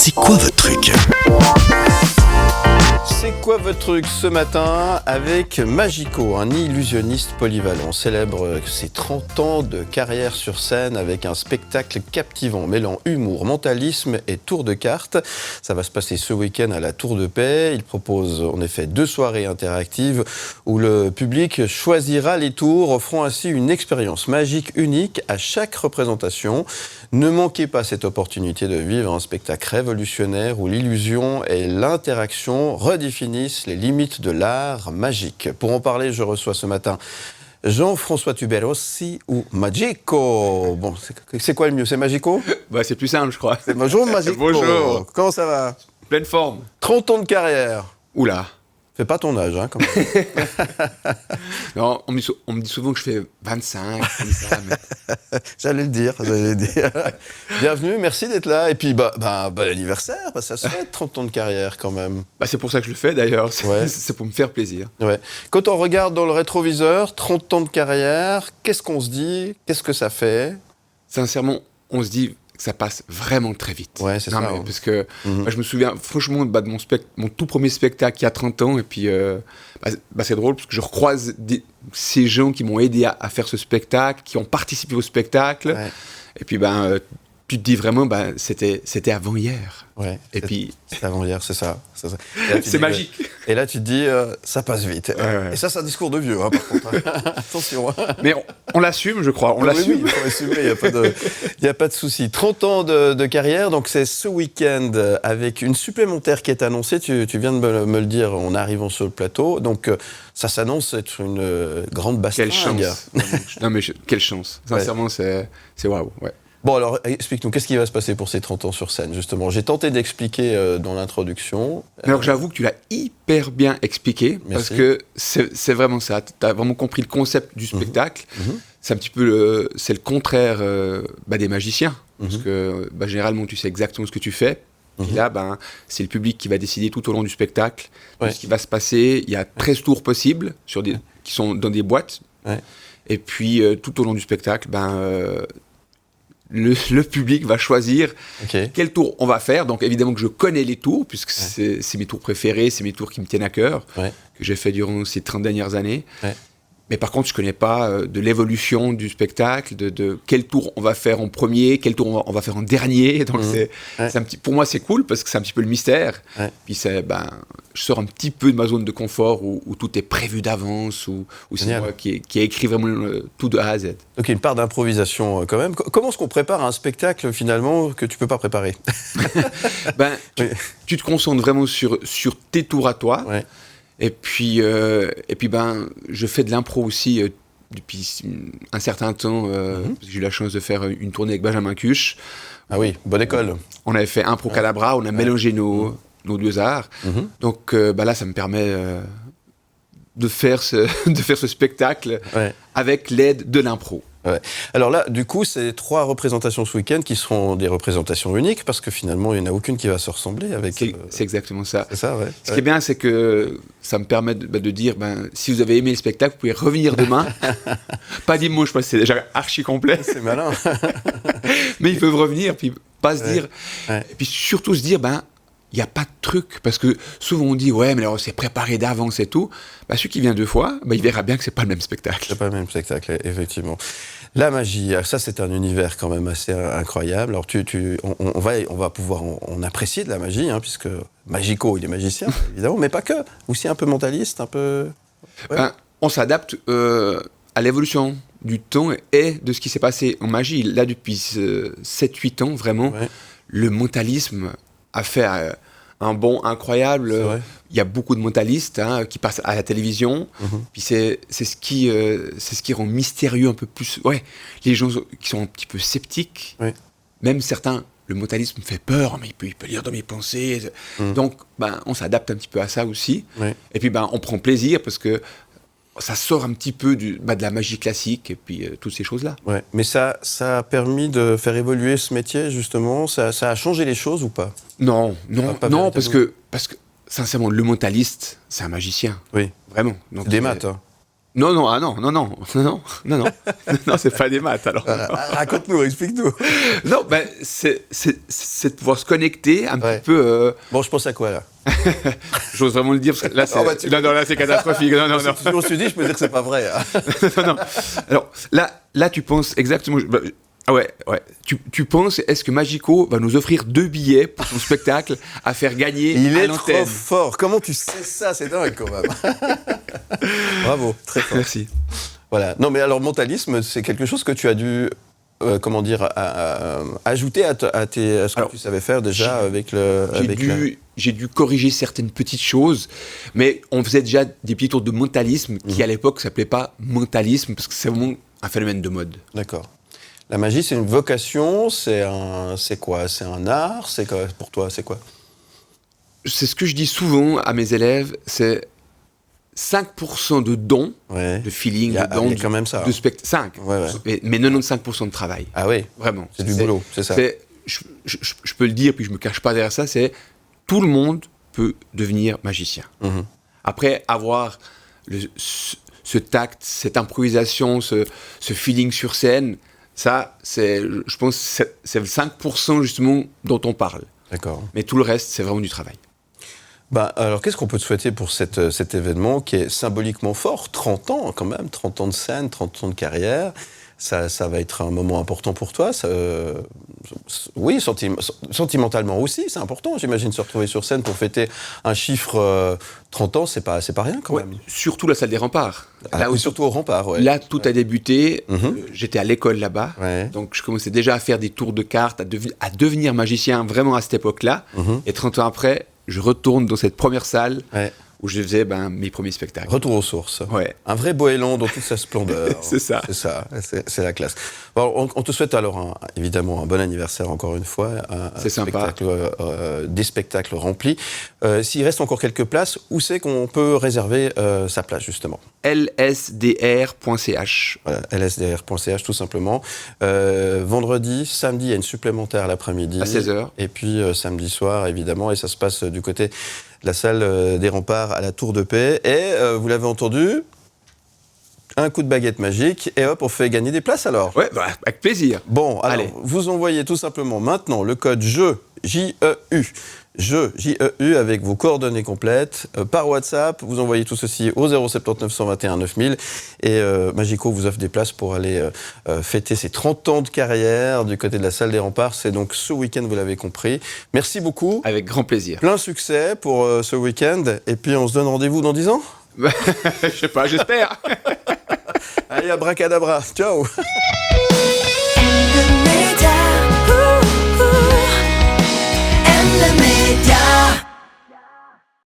C'est quoi votre truc ? C'est quoi votre truc ce matin avec Magico, un illusionniste polyvalent. On célèbre ses 30 ans de carrière sur scène avec un spectacle captivant, mêlant humour, mentalisme et tour de cartes. Ça va se passer ce week-end à la Tour de Paix. Il propose en effet 2 soirées interactives où le public choisira les tours, offrant ainsi une expérience magique unique à chaque représentation. Ne manquez pas cette opportunité de vivre un spectacle révolutionnaire où l'illusion et l'interaction redéfinissent les limites de l'art magique. Pour en parler, je reçois ce matin Jean-François Tuberossi ou Magico. Bon, c'est quoi le mieux, c'est Magico ? C'est plus simple, je crois. Bonjour Magico. Bonjour. Comment ça va ? Pleine forme. 30 ans de carrière. Oula. Fais pas ton âge, hein, quand même. Non, on me dit souvent que je fais 25, comme ça. Mais... J'allais le dire. Bienvenue, merci d'être là. Et puis, bon anniversaire, ça se fait 30 ans de carrière quand même. C'est pour ça que je le fais d'ailleurs, Ouais. C'est pour me faire plaisir. Ouais. Quand on regarde dans le rétroviseur, 30 ans de carrière, qu'est-ce qu'on se dit ? Qu'est-ce que ça fait ? Sincèrement, on se dit que ça passe vraiment très vite. Ouais, c'est ça. Mais, parce que moi, je me souviens franchement de mon tout premier spectacle il y a 30 ans. Et puis, c'est drôle parce que je recroise ces gens qui m'ont aidé à faire ce spectacle, qui ont participé au spectacle. Ouais. Et puis, tu te dis vraiment, c'était avant hier. Ouais. Et puis... C'est avant hier, c'est ça. C'est magique. Et là, tu te dis, ça passe vite. Ouais. Et ça, c'est un discours de vieux, hein, par contre. Attention. Mais on l'assume, je crois. On l'assume. Oui, il faut assumer, il n'y a pas de souci. 30 ans de carrière, donc c'est ce week-end avec une supplémentaire qui est annoncée. Tu viens de me le dire en arrivant sur le plateau. Donc, ça s'annonce être une grande bastingue. Quelle chance. Non, mais quelle chance. Sincèrement, c'est waouh. Ouais. Bon, alors, explique-nous, qu'est-ce qui va se passer pour ces 30 ans sur scène, justement ? J'ai tenté d'expliquer dans l'introduction. Alors, j'avoue que tu l'as hyper bien expliqué, parce que c'est vraiment ça. Tu as vraiment compris le concept du spectacle. C'est un petit peu c'est le contraire des magiciens, parce que généralement, tu sais exactement ce que tu fais. Et là, c'est le public qui va décider tout au long du spectacle de ce qui va se passer. Il y a 13 tours possibles qui sont dans des boîtes. Ouais. Et puis, tout au long du spectacle, le public va choisir quel tour on va faire. Donc évidemment que je connais les tours, puisque c'est mes tours préférés, c'est mes tours qui me tiennent à cœur, que j'ai fait durant ces 30 dernières années. Ouais. Mais par contre, je ne connais pas de l'évolution du spectacle, de quel tour on va faire en premier, quel tour on va faire en dernier. Donc pour moi, c'est cool, parce que c'est un petit peu le mystère. Ouais. Puis je sors un petit peu de ma zone de confort où tout est prévu d'avance, où c'est moi qui ai écrit vraiment tout de A à Z. Donc il y a une part d'improvisation quand même. Comment est-ce qu'on prépare un spectacle finalement que tu ne peux pas préparer ? Tu te concentres vraiment sur tes tours à toi. Ouais. Et puis, je fais de l'impro aussi depuis un certain temps. Parce que j'ai eu la chance de faire une tournée avec Benjamin Cuche. Ah oui, bonne école. On avait fait Impro Calabra, on a mélangé nos 2 arts. Donc là, ça me permet de faire ce spectacle avec l'aide de l'impro. Ouais. Alors là, du coup, c'est 3 représentations ce week-end qui seront des représentations uniques, parce que finalement, il n'y en a aucune qui va se ressembler. C'est exactement ça. C'est ça, ouais. Ce qui est bien, c'est que ça me permet de dire, si vous avez aimé le spectacle, vous pouvez revenir demain. Pas dimanche, parce que c'est déjà archi complet. C'est malin. Mais ils peuvent revenir, puis pas se dire... Et puis surtout se dire, il n'y a pas de truc, parce que souvent on dit, mais alors c'est préparé d'avance et tout. Celui qui vient 2 fois, il verra bien que c'est pas le même spectacle. C'est pas le même spectacle, effectivement. La magie, ça c'est un univers quand même assez incroyable. Alors on va pouvoir en apprécier de la magie, puisque Magico, il est magicien, évidemment, mais pas que. Aussi un peu mentaliste, un peu... Ouais. On s'adapte à l'évolution du temps et de ce qui s'est passé en magie. Là, depuis 7-8 ans, vraiment, le mentalisme a fait un bond incroyable. Il y a beaucoup de mentalistes qui passent à la télévision. Puis c'est ce qui rend mystérieux un peu plus. Les gens qui sont un petit peu sceptiques, même certains, le mentalisme me fait peur, mais il peut lire dans mes pensées. Donc, on s'adapte un petit peu à ça aussi. Et puis, on prend plaisir parce que ça sort un petit peu de la magie classique et puis toutes ces choses-là. Ouais. Mais ça a permis de faire évoluer ce métier, justement. Ça a changé les choses ou pas ? Non, parce que sincèrement, le mentaliste, c'est un magicien. Oui. Vraiment. Donc, des maths. Non, c'est pas des maths alors. Raconte-nous, explique-nous. Non, ben, c'est de pouvoir se connecter un petit peu. Bon, je pense à quoi là? J'ose vraiment le dire, parce que là, c'est, là, c'est catastrophique. Non. Si on se dit, je peux dire que c'est pas vrai. Hein. non. Alors, là, tu penses exactement. Ouais. Tu penses, est-ce que Magico va nous offrir 2 billets pour son spectacle à faire gagner Il à est l'antenne? trop fort. Comment tu sais ça? C'est dingue quand même. Bravo, très fort. Merci. Voilà. Non, mais alors, mentalisme, c'est quelque chose que tu as dû, ajouter à ce que tu savais faire déjà avec le. J'ai dû corriger certaines petites choses, mais on faisait déjà des petits tours de mentalisme qui, à l'époque, ne s'appelait pas mentalisme, parce que c'est vraiment un phénomène de mode. D'accord. La magie, c'est une vocation, c'est quoi? C'est un art? C'est quoi, pour toi, c'est quoi? C'est ce que je dis souvent à mes élèves, c'est 5% de dons, de feeling, de dons, quand même ça. De spectacle. 5, mais 95% de travail. Ah oui. Vraiment. C'est du boulot, c'est ça. Je peux le dire, puis je me cache pas derrière ça, c'est tout le monde peut devenir magicien. Mm-hmm. Après avoir ce tact, cette improvisation, ce feeling sur scène, ça, je pense, c'est le 5% justement dont on parle. D'accord. Mais tout le reste, c'est vraiment du travail. Alors, qu'est-ce qu'on peut te souhaiter pour cet événement qui est symboliquement fort? 30 ans quand même, 30 ans de scène, 30 ans de carrière. Ça va être un moment important pour toi. Oui, sentimentalement aussi, c'est important. J'imagine se retrouver sur scène pour fêter un chiffre 30 ans, c'est pas rien quand même. Surtout la salle des Remparts. Surtout au Rempart, ouais. Là, tout a débuté. J'étais à l'école là-bas. Ouais. Donc, je commençais déjà à faire des tours de cartes, à devenir magicien vraiment à cette époque-là. Et 30 ans après, je retourne dans cette première salle où je faisais mes premiers spectacles. Retour aux sources. Ouais. Un vrai Boélan dans toute sa splendeur. C'est ça. C'est la classe. Bon, on te souhaite alors évidemment un bon anniversaire encore une fois. C'est sympa. Des spectacles remplis. S'il reste encore quelques places, où c'est qu'on peut réserver sa place justement? lsdr.ch. Voilà, lsdr.ch tout simplement. Vendredi, samedi, il y a une supplémentaire l'après-midi. À 16h. Et puis samedi soir, évidemment, et ça se passe du côté de la salle des Remparts à la Tour de Paix. Et vous l'avez entendu, un coup de baguette magique, et hop, on fait gagner des places alors. Ouais, avec plaisir. Bon, alors, allez. Vous envoyez tout simplement maintenant le code JEU, J-E-U, JEU avec vos coordonnées complètes par WhatsApp. Vous envoyez tout ceci au 079 121 9000 et Magico vous offre des places pour aller fêter ses 30 ans de carrière du côté de la salle des Remparts. C'est donc ce week-end, vous l'avez compris. Merci beaucoup. Avec grand plaisir. Plein succès pour ce week-end et puis on se donne rendez-vous dans 10 ans. Je sais pas, j'espère. Allez, abracadabra. Ciao.